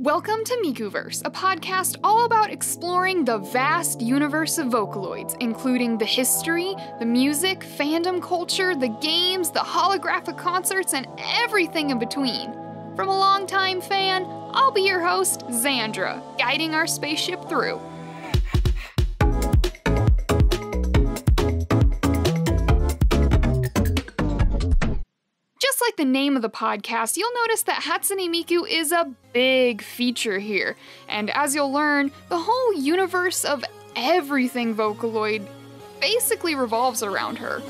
Welcome to MikuVerse, a podcast all about exploring the vast universe of Vocaloids, including the history, the music, fandom culture, the games, the holographic concerts, and everything in between. From a longtime fan, I'll be your host, Xandra, guiding our spaceship through. Just like the name of the podcast, you'll notice that Hatsune Miku is a big feature here. And as you'll learn, the whole universe of everything Vocaloid basically revolves around her.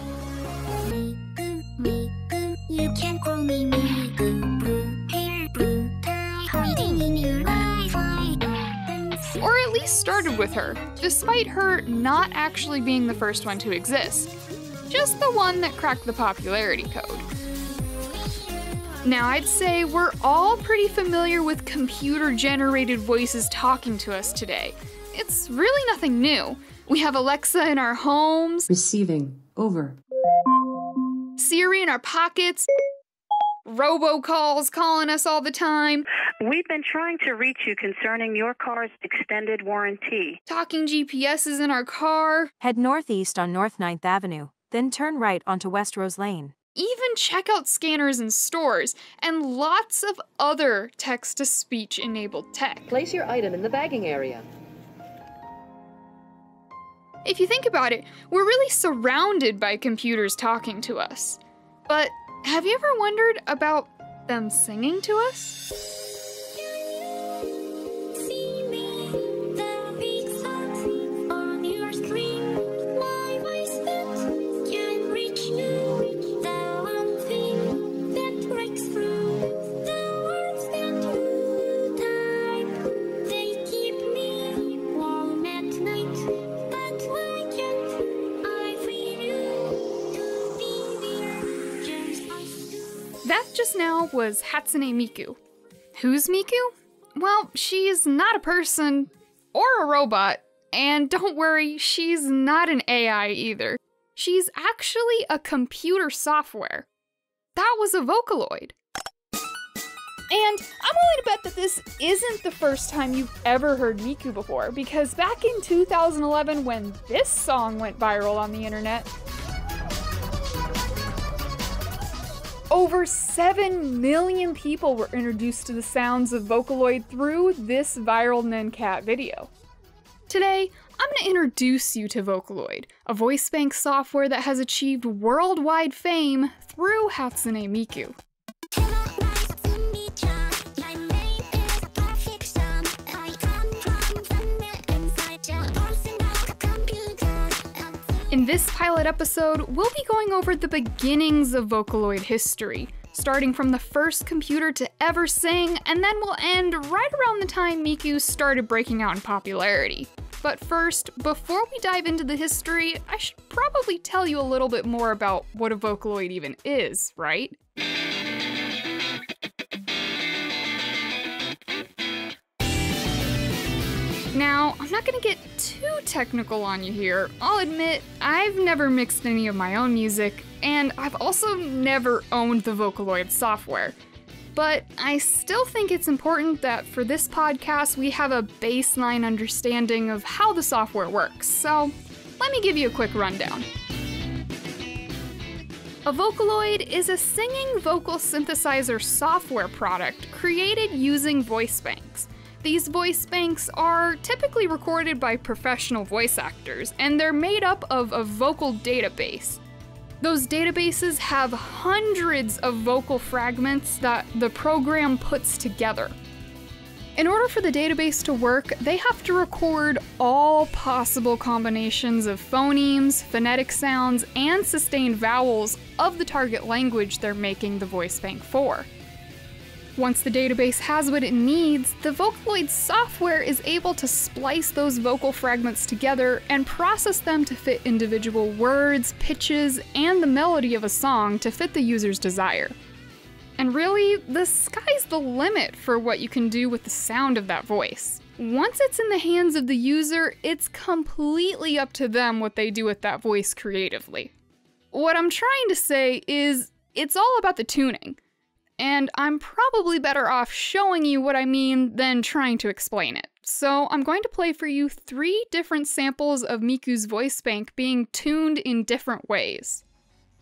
Miku, you can call me Miku. Hiding in your eyes, Or at least started with her, despite her not actually being the first one to exist. Just the one that cracked the popularity code. Now, I'd say we're all pretty familiar with computer-generated voices talking to us today. It's really nothing new. We have Alexa in our homes, Receiving. Over. Siri in our pockets, robocalls calling us all the time, We've been trying to reach you concerning your car's extended warranty. talking GPSs in our car, Head northeast on North 9th Avenue, then turn right onto West Rose Lane. even checkout scanners in stores, and lots of other text-to-speech enabled tech. Place your item in the bagging area. If you think about it, we're really surrounded by computers talking to us. But have you ever wondered about them singing to us? see me. The big thoughts on your screen. My voice that can reach you. The one thing that breaks through. The words that you type. They keep me warm at night. But why can't I feel you to be there? Just us. That just now was Hatsune Miku. Who's Miku? Well, she's not a person or a robot, and don't worry, she's not an AI either. She's actually a computer software. That was a Vocaloid. And I'm willing to bet that this isn't the first time you've ever heard Miku before, because back in 2011 when this song went viral on the internet, over 7 million people were introduced to the sounds of Vocaloid through this viral NenCat video. Today, I'm going to introduce you to Vocaloid, a voice bank software that has achieved worldwide fame through Hatsune Miku. In this pilot episode, we'll be going over the beginnings of Vocaloid history, starting from the first computer to ever sing, and then we'll end right around the time Miku started breaking out in popularity. But first, before we dive into the history, I should probably tell you a little bit more about what a Vocaloid even is, right? Now, I'm not gonna get too technical on you here. I'll admit, I've never mixed any of my own music, and I've also never owned the Vocaloid software. But I still think it's important that for this podcast, we have a baseline understanding of how the software works, so let me give you a quick rundown. A Vocaloid is a singing vocal synthesizer software product created using voice banks. These voice banks are typically recorded by professional voice actors, and they're made up of a vocal database. Those databases have hundreds of vocal fragments that the program puts together. In order for the database to work, they have to record all possible combinations of phonemes, phonetic sounds, and sustained vowels of the target language they're making the voice bank for. Once the database has what it needs, the Vocaloid software is able to splice those vocal fragments together and process them to fit individual words, pitches, and the melody of a song to fit the user's desire. And really, the sky's the limit for what you can do with the sound of that voice. Once it's in the hands of the user, it's completely up to them what they do with that voice creatively. What I'm trying to say is, it's all about the tuning. and I'm probably better off showing you what I mean than trying to explain it. So I'm going to play for you 3 different samples of Miku's voice bank being tuned in different ways,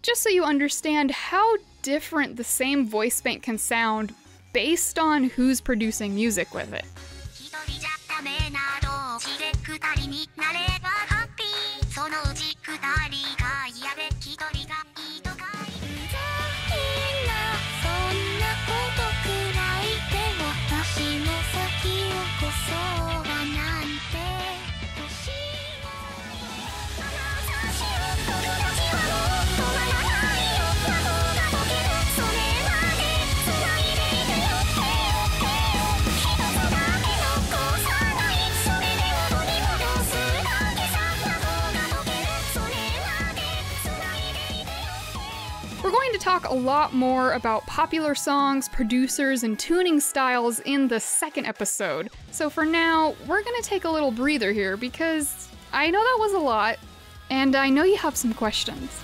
just so you understand how different the same voice bank can sound based on who's producing music with it. We're going to talk a lot more about popular songs, producers, and tuning styles in the second episode. So for now, we're gonna take a little breather here because I know that was a lot, and I know you have some questions.